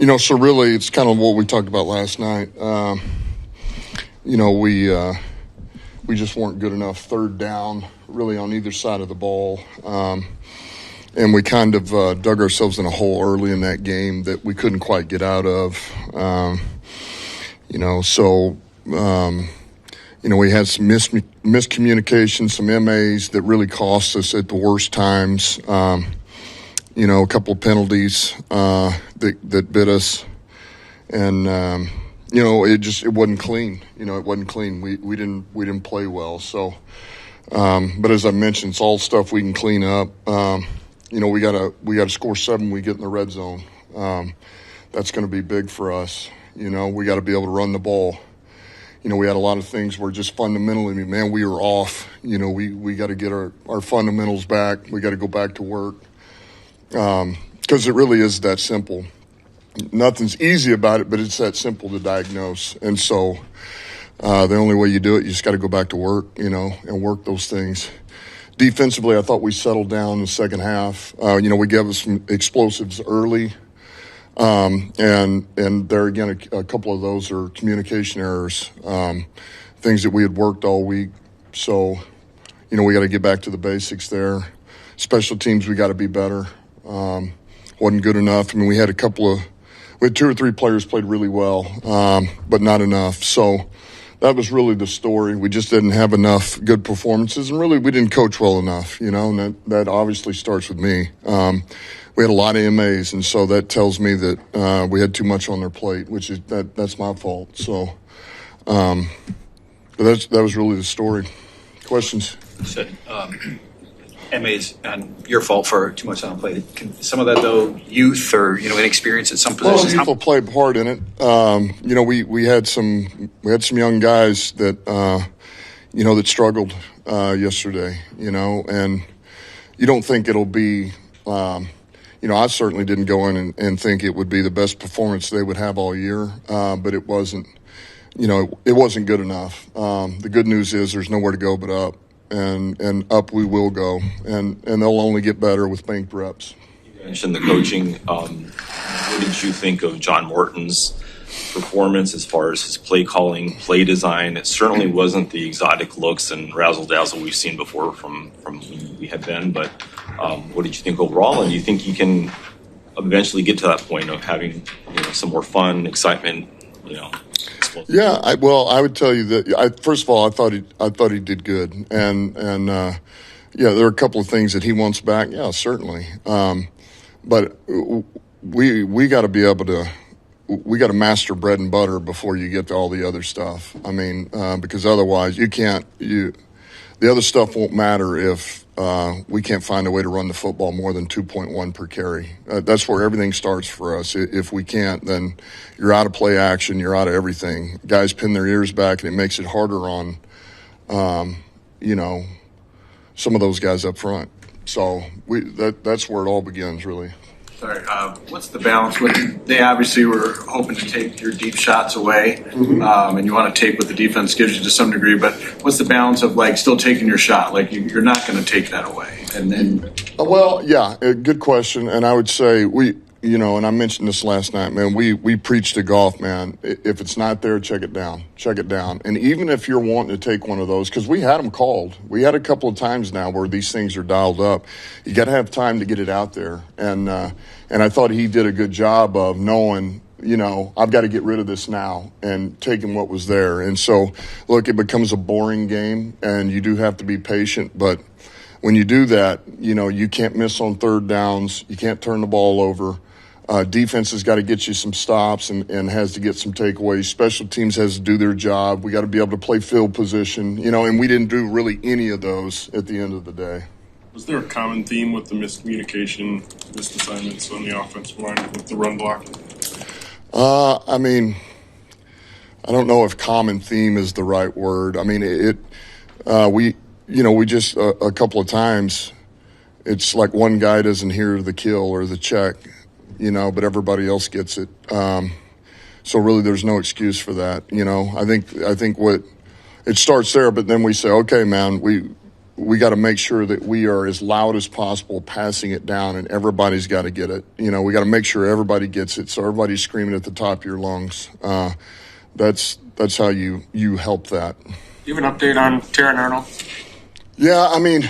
So really it's kind of what we talked about last night. We just weren't good enough third down really on either side of the ball. And we kind of dug ourselves in a hole early in that game that we couldn't quite get out of. We had some miscommunication, some MAs that really cost us at the worst times. A couple of penalties that bit us. And, it wasn't clean. It wasn't clean. We didn't play well. So, but as I mentioned, it's all stuff we can clean up. We gotta score 7 when we get in the red zone. That's going to be big for us. We got to be able to run the ball. We had a lot of things where just fundamentally, man, we were off. We got to get our fundamentals back. We got to go back to work. Because it really is that simple. Nothing's easy about it, but it's that simple to diagnose. And so the only way you do it, you just got to go back to work, and work those things. Defensively, I thought we settled down in the second half. We gave us some explosives early. And there again, a couple of those are communication errors, things that we had worked all week. So, we got to get back to the basics there. Special teams, we got to be better. Wasn't good enough. We had 2 or 3 players played really well, but not enough. So that was really the story. We just didn't have enough good performances, and really we didn't coach well enough, and that obviously starts with me. We had a lot of MAs, and so that tells me that we had too much on their plate, which is that's my fault. So but that was really the story. Questions? You said MA's and your fault for too much on the plate. Can some of that, though, youth or inexperience at some positions? Well, people played a part in it. We had some young guys that that struggled yesterday. And you don't think it'll be. I certainly didn't go in and think it would be the best performance they would have all year, but it wasn't. It wasn't good enough. The good news is there's nowhere to go but up. And up we will go, and they'll only get better with banked reps. You mentioned the coaching. What did you think of John Morton's performance as far as his play calling, play design? It certainly wasn't the exotic looks and razzle-dazzle we've seen before from we had been, but what did you think overall? And do you think you can eventually get to that point of having some more fun, excitement, Yeah, I would tell you that. First of all, I thought he did good, and there are a couple of things that he wants back. Yeah, certainly. But we got to be able to. We got to master bread and butter before you get to all the other stuff. Because otherwise you can't. The other stuff won't matter if we can't find a way to run the football more than 2.1 per carry. That's where everything starts for us. If we can't, then you're out of play action. You're out of everything. Guys pin their ears back, and it makes it harder on, some of those guys up front. So that's where it all begins, really. Sorry, what's the balance with? They obviously were hoping to take your deep shots away, and you want to take what the defense gives you to some degree. But what's the balance of still taking your shot? You're not going to take that away. And then, good question. And I would say and I mentioned this last night, man. We preach to golf, man. If it's not there, check it down. And even if you're wanting to take one of those, because we had them called, we had a couple of times now where these things are dialed up. You got to have time to get it out there. And I thought he did a good job of knowing, I've got to get rid of this now and taking what was there. And so, look, it becomes a boring game, and you do have to be patient, but when you do that, you can't miss on third downs. You can't turn the ball over. Defense has got to get you some stops and has to get some takeaways. Special teams has to do their job. We got to be able to play field position, and we didn't do really any of those at the end of the day. Was there a common theme with the miscommunication, missed assignments on the offensive line with the run blocking? I don't know if common theme is the right word. We just a couple of times, it's like one guy doesn't hear the kill or the check, but everybody else gets it. So really there's no excuse for that. I think what it starts there, but then we say, okay, man, we got to make sure that we are as loud as possible passing it down, and everybody's got to get it. We got to make sure everybody gets it, so everybody's screaming at the top of your lungs. That's how you help that. Do you have an update on Terran Arnold? Yeah, I mean,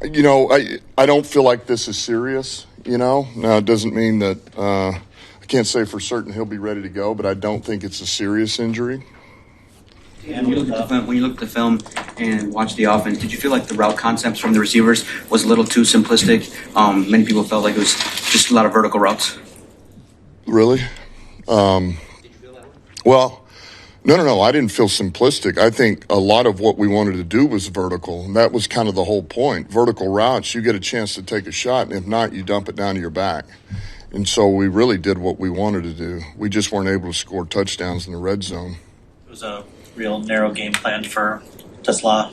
I don't feel like this is serious. Now it doesn't mean that I can't say for certain he'll be ready to go, but I don't think it's a serious injury. And when you look at the film and watch the offense, did you feel like the route concepts from the receivers was a little too simplistic? Many people felt like it was just a lot of vertical routes. Really? Well, no. I didn't feel simplistic. I think a lot of what we wanted to do was vertical, and that was kind of the whole point. Vertical routes, you get a chance to take a shot, and if not, you dump it down to your back. And so we really did what we wanted to do. We just weren't able to score touchdowns in the red zone. It was a real narrow game plan for Tesla.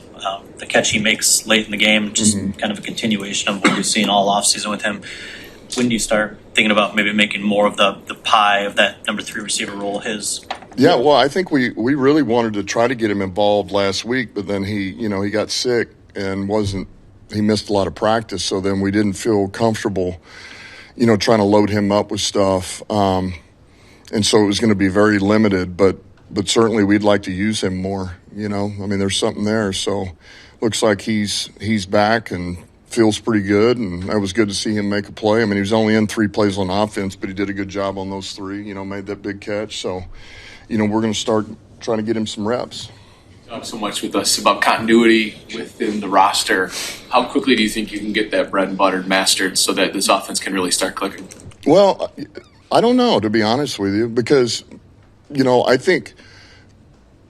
The catch he makes late in the game, just kind of a continuation of what we've seen all offseason with him. When do you start thinking about maybe making more of the pie of that number 3 receiver role his? Yeah, well, I think we really wanted to try to get him involved last week, but then he got sick and he missed a lot of practice, so then we didn't feel comfortable, trying to load him up with stuff. And so it was going to be very limited, but certainly we'd like to use him more, I mean, there's something there. So looks like he's back and feels pretty good, and it was good to see him make a play. I mean, he was only in 3 plays on offense, but he did a good job on those 3, made that big catch. So, we're going to start trying to get him some reps. You talk so much with us about continuity within the roster. How quickly do you think you can get that bread and butter mastered so that this offense can really start clicking? Well, I don't know, to be honest with you, because, I think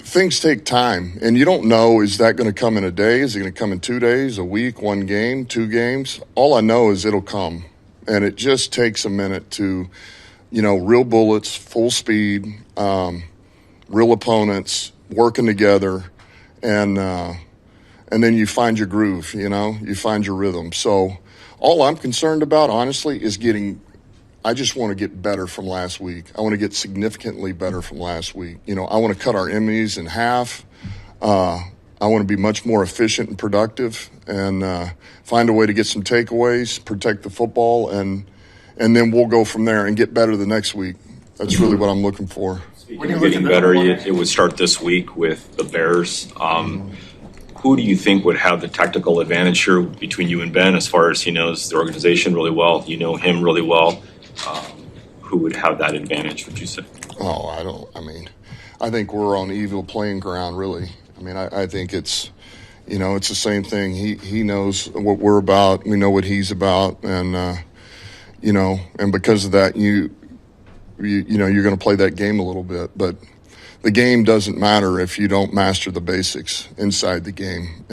things take time, and you don't know, is that going to come in a day? Is it going to come in 2 days, a week, 1 game, 2 games? All I know is it'll come, and it just takes a minute to, real bullets, full speed, real opponents, working together, and then you find your groove, you find your rhythm. So all I'm concerned about, honestly, is I just want to get better from last week. I want to get significantly better from last week. I want to cut our enemies in half. I want to be much more efficient and productive, and find a way to get some takeaways, protect the football, and then we'll go from there and get better the next week. That's really what I'm looking for. When you're getting better, it would start this week with the Bears. Who do you think would have the tactical advantage here between you and Ben, as far as he knows the organization really well, you know him really well? Who would have that advantage, would you say? I think we're on evil playing ground, really. I think it's, it's the same thing. He knows what we're about. We know what he's about. And, and because of that, you're going to play that game a little bit. But the game doesn't matter if you don't master the basics inside the game.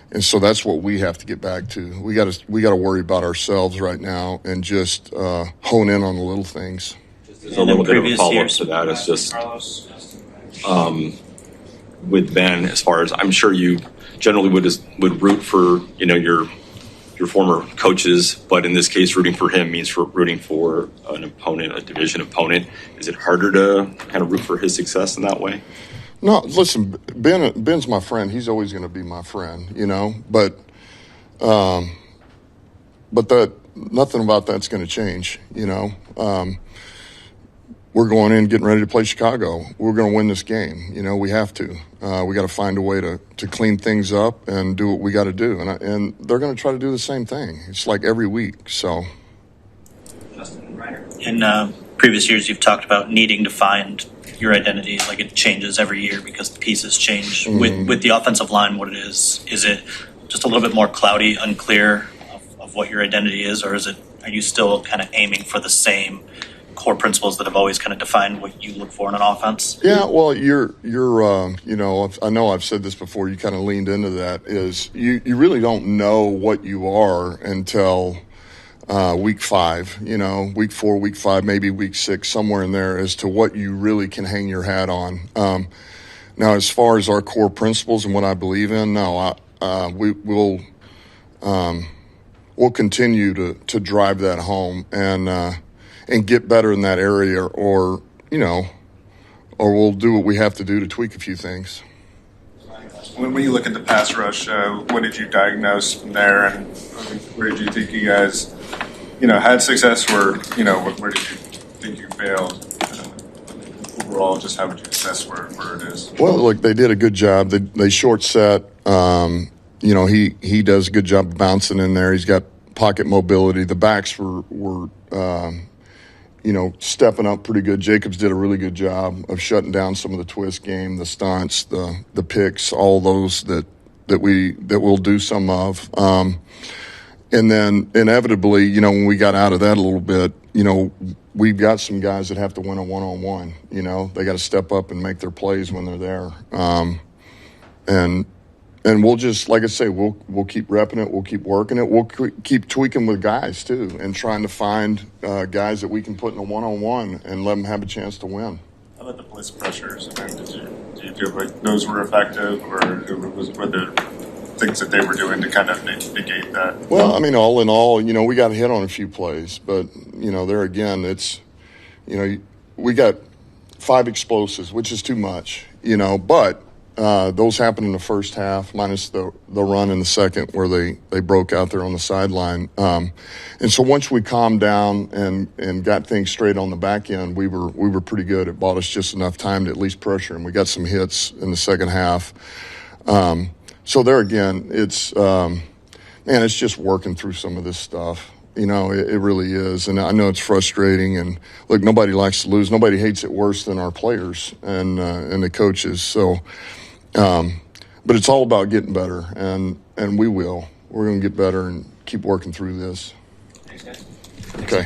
And so that's what we have to get back to. We got to worry about ourselves right now and just hone in on the little things. There's a little bit of a follow-up to that. It's just with Ben, as far as I'm sure you generally would root for, your former coaches, but in this case, rooting for him means rooting for an opponent, a division opponent. Is it harder to kind of root for his success in that way? No, listen, Ben's my friend. He's always going to be my friend, but that nothing about that's going to change, we're going in getting ready to play Chicago. We're going to win this game. We have to. We got to find a way to clean things up and do what we got to do. And they're going to try to do the same thing. It's like every week. So, in previous years, you've talked about needing to find your identity, like it changes every year because the pieces change. With the offensive line, what it is it just a little bit more cloudy, unclear of what your identity is, or are you still kind of aiming for the same core principles that have always kind of defined what you look for in an offense? Yeah, well, you're I know I've said this before, you kind of leaned into that, is you really don't know what you are until week 5, week 4, week 5, maybe week 6, somewhere in there, as to what you really can hang your hat on. Now, as far as our core principles and what I believe in, we'll continue to drive that home and get better in that area, or we'll do what we have to do to tweak a few things. When you look at the pass rush, what did you diagnose from there, and where did you think you guys, had success, or where did you think you failed? Overall, just how would you assess where it is? Well, look, they did a good job. They short set. He does a good job of bouncing in there. He's got pocket mobility. The backs were stepping up pretty good. Jacobs did a really good job of shutting down some of the twist game, the stunts, the picks, all those that we'll do some of. And then inevitably, when we got out of that a little bit, we've got some guys that have to win a one-on-one. They got to step up and make their plays when they're there. And we'll just, like I say, we'll keep repping it. We'll keep working it. We'll keep tweaking with guys too, and trying to find guys that we can put in a one-on-one and let them have a chance to win. How about the blitz pressures? Do you feel like those were effective, or were there things that they were doing to kind of negate that? Well, all in all, we got hit on a few plays, but there again, it's we got 5 explosives, which is too much, but. Those happened in the first half, minus the run in the second where they broke out there on the sideline. And so once we calmed down and got things straight on the back end, we were pretty good. It bought us just enough time to at least pressure, and we got some hits in the second half. So there again, it's just working through some of this stuff. It really is. And I know it's frustrating. And look, nobody likes to lose. Nobody hates it worse than our players and the coaches. So, but it's all about getting better, and we will. We're going to get better and keep working through this. Thanks, guys. Okay.